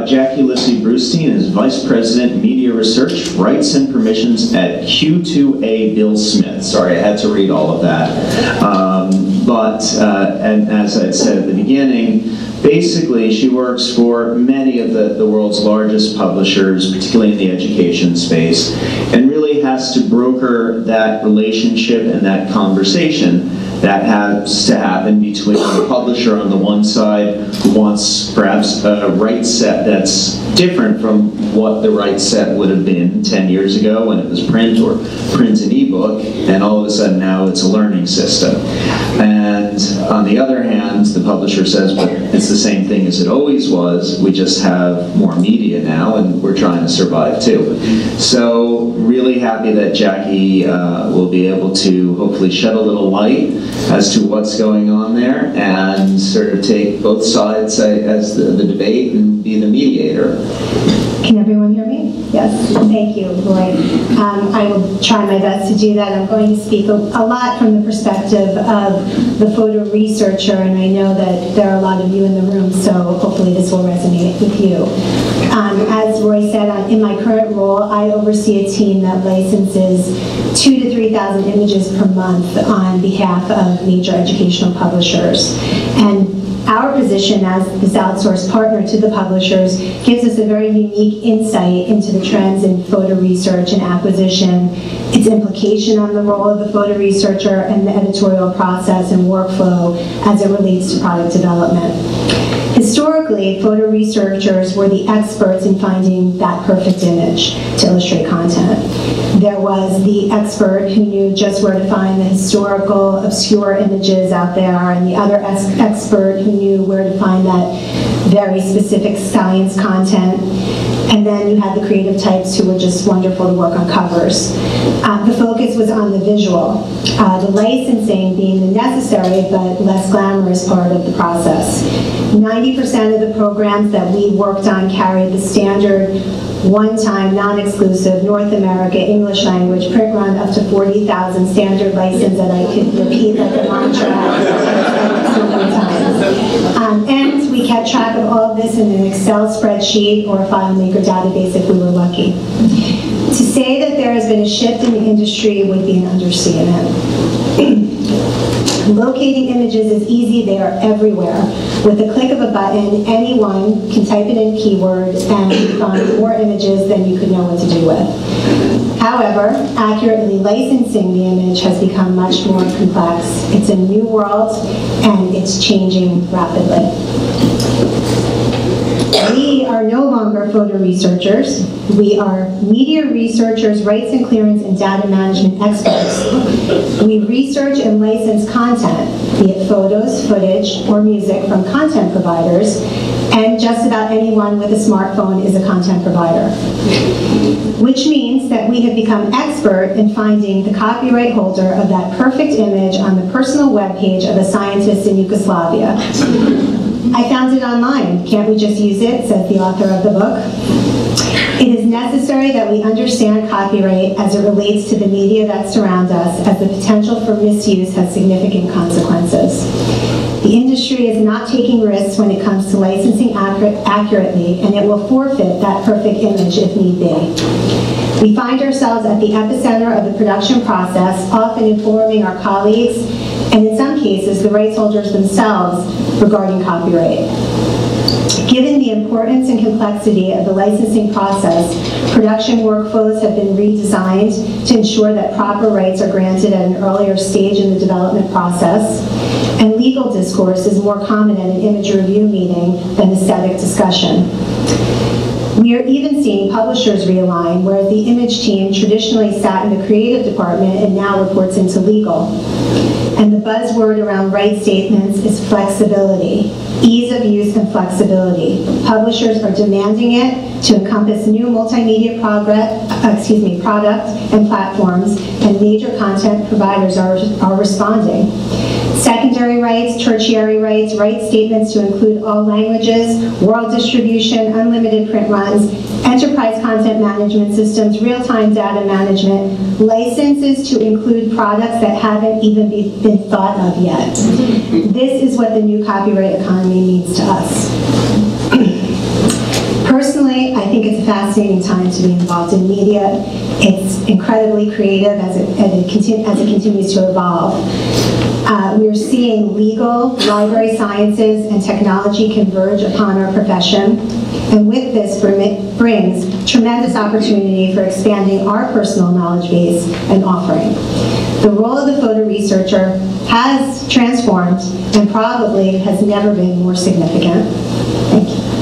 Jackie Lissy Brustein is Vice President, Media Research, Rights and Permissions at Q2A Bill Smith. Sorry, I had to read all of that. And as I said at the beginning, basically she works for many of the world's largest publishers, particularly in the education space, and really has to broker that relationship and that conversation that has to happen between the publisher on the one side, who wants perhaps a rights set that's different from what the rights set would have been 10 years ago when it was print or print and ebook, and all of a sudden now it's a learning system. And on the other hand, the publisher says, but it's the same thing as it always was, we just have more media now and we're trying to survive too. So really happy that Jackie will be able to hopefully shed a little light as to what's going on there and sort of take both sides as the debate and be the mediator. Can everyone hear me? Yes, thank you, Roy. I will try my best to do that. I'm going to speak a lot from the perspective of the photo researcher, and I know that there are a lot of you in the room, so hopefully this will resonate with you. As Roy said, in my current role, I oversee a team that licenses 2,000 to 3,000 images per month on behalf of major educational publishers. And our position as this outsourced partner to the publishers gives us a very unique insight into the trends in photo research and acquisition, its implication on the role of the photo researcher and the editorial process and workflow as it relates to product development. Historically, photo researchers were the experts in finding that perfect image to illustrate content. There was the expert who knew just where to find the historical, obscure images out there, and the other expert who knew where to find that very specific science content. And then you had the creative types who were just wonderful to work on covers. The focus was on the visual, the licensing being the necessary but less glamorous part of the process. 90% of the programs that we worked on carried the standard one-time, non-exclusive, North America, English language, print run up to 40,000 standard license that I could repeat like a mantra so many times. And we kept track of all of this in an Excel spreadsheet or a FileMaker database if we were lucky. To say that there has been a shift in the industry would be an understatement. Locating images is easy, they are everywhere. With the click of a button, anyone can type it in keyword and find more images than you could know what to do with. However, accurately licensing the image has become much more complex. It's a new world and it's changing rapidly. We are no longer photo researchers. We are media researchers, rights and clearance, and data management experts. We research and license content, be it photos, footage, or music from content providers, and just about anyone with a smartphone is a content provider. Which means that we have become expert in finding the copyright holder of that perfect image on the personal webpage of a scientist in Yugoslavia. I found it online. Can't we just use it, says the author of the book. It is necessary that we understand copyright as it relates to the media that surround us, as the potential for misuse has significant consequences. The industry is not taking risks when it comes to licensing accurately, and it will forfeit that perfect image if need be. We find ourselves at the epicenter of the production process, often informing our colleagues, and in some cases, the rights holders themselves regarding copyright. Given the importance and complexity of the licensing process, production workflows have been redesigned to ensure that proper rights are granted at an earlier stage in the development process, and legal discourse is more common at an image review meeting than aesthetic discussion. We are even seeing publishers realign, where the image team traditionally sat in the creative department and now reports into legal. And the buzzword around rights statements is flexibility, ease of use and flexibility. Publishers are demanding it to encompass new multimedia product and platforms, and major content providers are responding. Secondary rights, tertiary rights, rights statements to include all languages, world distribution, unlimited print runs, enterprise content management systems, real-time data management, licenses to include products that haven't even been thought of yet. This is what the new copyright economy means to us. fascinating time to be involved in media. It's incredibly creative as it continues to evolve. We're seeing legal, library sciences, and technology converge upon our profession. And with this brings tremendous opportunity for expanding our personal knowledge base and offering. The role of the photo researcher has transformed and probably has never been more significant. Thank you.